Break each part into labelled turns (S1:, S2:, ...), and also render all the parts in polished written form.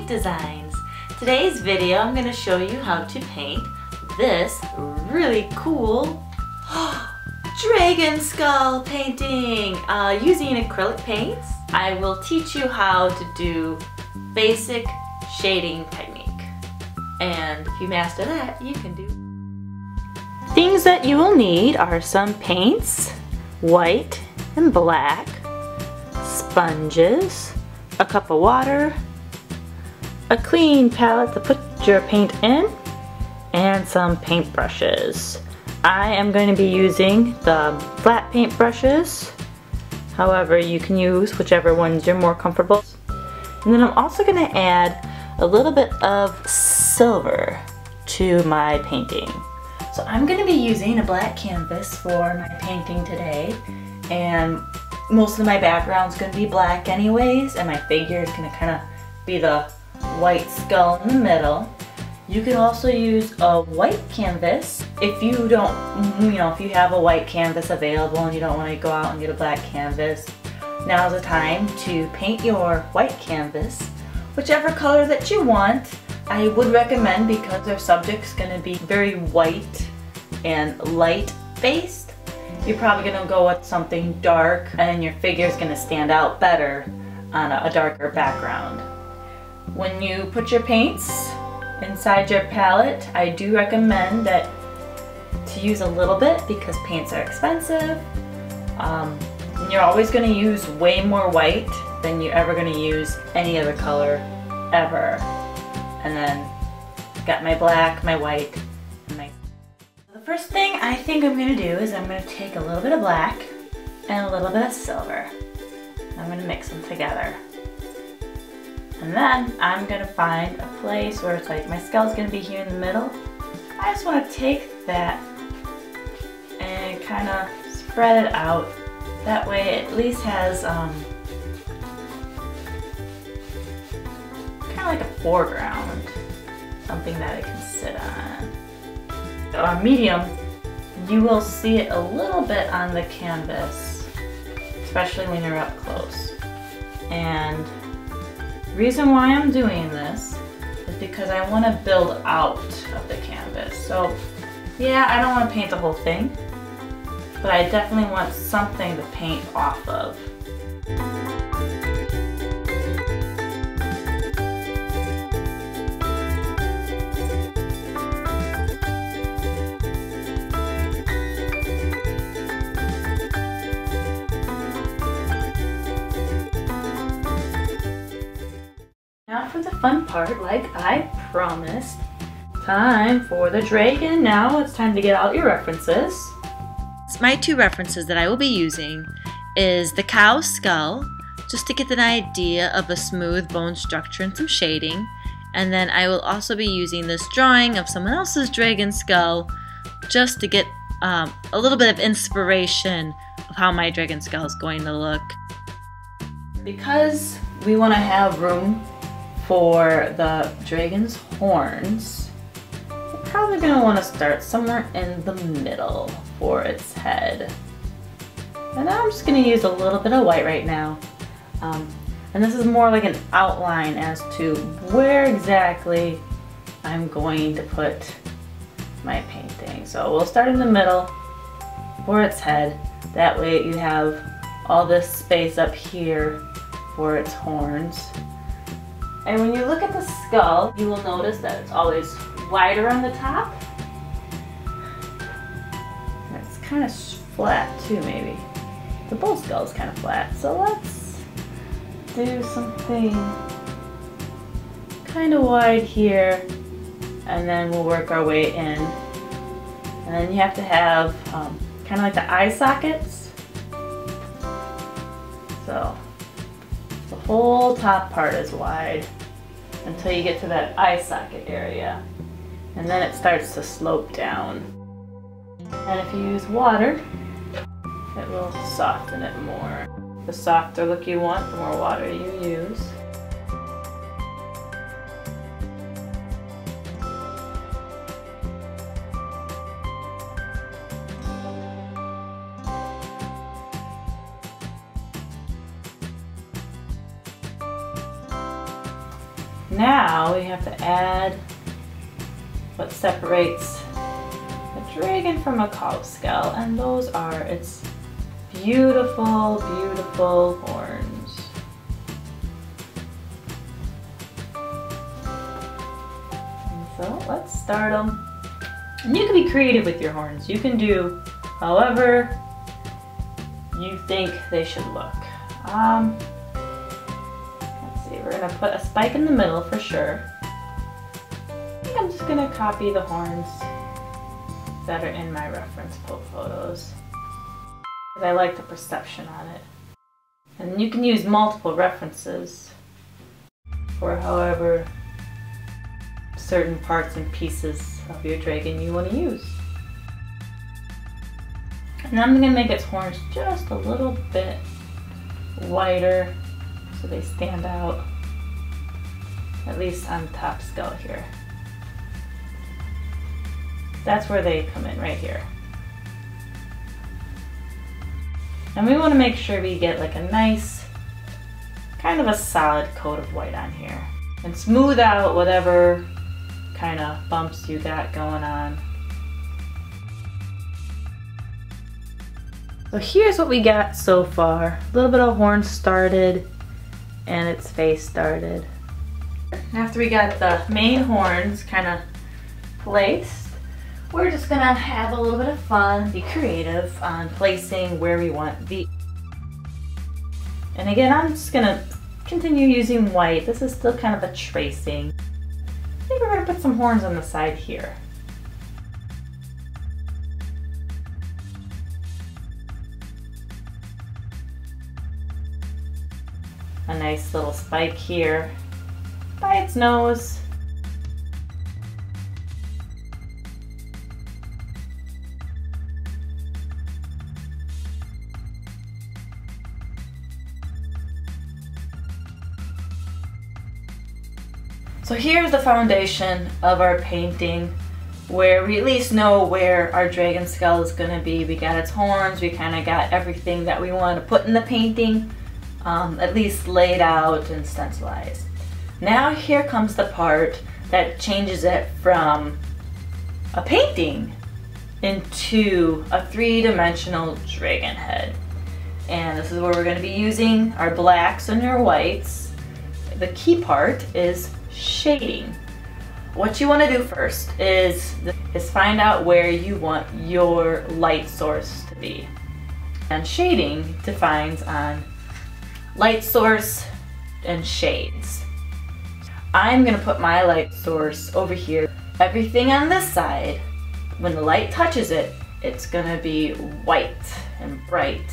S1: Designs. Today's video I'm going to show you how to paint this really cool dragon skull painting using acrylic paints. I will teach you how to do basic shading technique, and if you master that, you can do. Things that you will need are some paints, white and black, sponges, a cup of water, a clean palette to put your paint in, and some paint brushes. I am going to be using the flat paint brushes. However, you can use whichever ones you're more comfortable. And then I'm also going to add a little bit of silver to my painting. So I'm going to be using a black canvas for my painting today, and most of my background is going to be black anyways, and my figure is going to kind of be the white skull in the middle. You can also use a white canvas if you don't, if you have a white canvas available and you don't want to go out and get a black canvas. Now's the time to paint your white canvas whichever color that you want. I would recommend, because our subject's going to be very white and light based, you're probably going to go with something dark, and your figure is going to stand out better on a darker background. When you put your paints inside your palette, I do recommend that to use a little bit, because paints are expensive. You're always going to use way more white than you're ever going to use any other color ever. And then got my black, my white, and my... The first thing I think I'm going to do is I'm going to take a little bit of black and a little bit of silver. I'm going to mix them together. And then I'm going to find a place where it's like my skull's going to be here in the middle. I just want to take that and kind of spread it out. That way it at least has kind of like a foreground, something that I can sit on. Medium, you will see it a little bit on the canvas, especially when you're up close. And the reason why I'm doing this is because I want to build out of the canvas. So yeah, I don't want to paint the whole thing, but I definitely want something to paint off of. Now for the fun part, like I promised. Time for the dragon. Now it's time to get out your references. My two references that I will be using is the cow skull, just to get an idea of a smooth bone structure and some shading. And then I will also be using this drawing of someone else's dragon skull, just to get a little bit of inspiration of how my dragon skull is going to look. Because we want to have room for the dragon's horns, we're probably going to want to start somewhere in the middle for its head. And I'm just going to use a little bit of white right now. And this is more like an outline as to where exactly I'm going to put my painting. So we'll start in the middle for its head. That way you have all this space up here for its horns. And when you look at the skull, you will notice that it's always wider on the top. And it's kind of flat too, maybe. The bull skull is kind of flat. So let's do something kind of wide here, and then we'll work our way in. And then you have to have kind of like the eye sockets. So the whole top part is wide until you get to that eye socket area, and then it starts to slope down. And if you use water, it will soften it more. The softer look you want, the more water you use. Now we have to add what separates a dragon from a Kaliskal, and those are its beautiful, beautiful horns. And so let's start them. And you can be creative with your horns. You can do however you think they should look. Let's see, we're gonna put a spike in the middle for sure. I think I'm just gonna copy the horns that are in my reference photos, because I like the perception on it. And you can use multiple references for however certain parts and pieces of your dragon you want to use. And I'm going to make its horns just a little bit wider so they stand out, at least on the top skull here. That's where they come in, right here. And we want to make sure we get like a nice, kind of a solid coat of white on here. And smooth out whatever kind of bumps you got going on. So here's what we got so far. A little bit of horn started and its face started. After we got the main horns kind of placed, we're just gonna have a little bit of fun, be creative on placing where we want the. And again, I'm just gonna continue using white. This is still kind of a tracing. I think we're gonna put some horns on the side here. A nice little spike here by its nose. So here's the foundation of our painting, where we at least know where our dragon skull is going to be. We got its horns, we kind of got everything that we want to put in the painting, at least laid out and stencilized. Now here comes the part that changes it from a painting into a three-dimensional dragon head. And this is where we're going to be using our blacks and our whites. The key part is shading. What you want to do first is find out where you want your light source to be. And shading defines on light source and shades. I'm going to put my light source over here. Everything on this side, when the light touches it, it's going to be white and bright.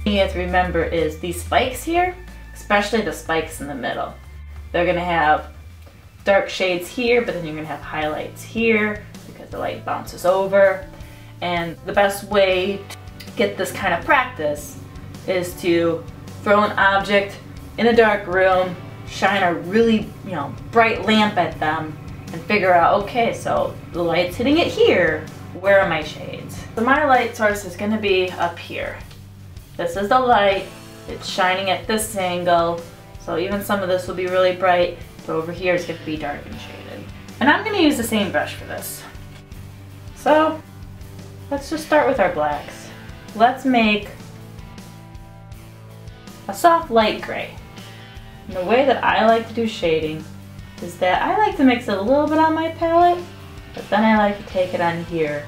S1: What you have to remember is these spikes here, especially the spikes in the middle, they're going to have dark shades here, but then you're going to have highlights here because the light bounces over. And the best way to get this kind of practice is to throw an object in a dark room, shine a really, bright lamp at them, and figure out, okay, so the light's hitting it here, where are my shades? So my light source is going to be up here. This is the light, it's shining at this angle, so even some of this will be really bright. Over here is going to be dark and shaded. And I'm going to use the same brush for this. So let's just start with our blacks. Let's make a soft light gray. And the way that I like to do shading is that I like to mix it a little bit on my palette, but then I like to take it on here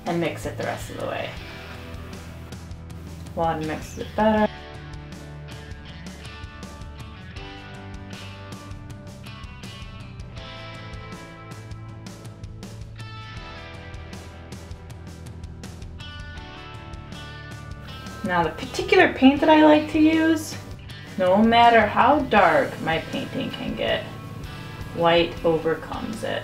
S1: and mix it the rest of the way. Water mixes it better. Now the particular paint that I like to use, no matter how dark my painting can get, white overcomes it.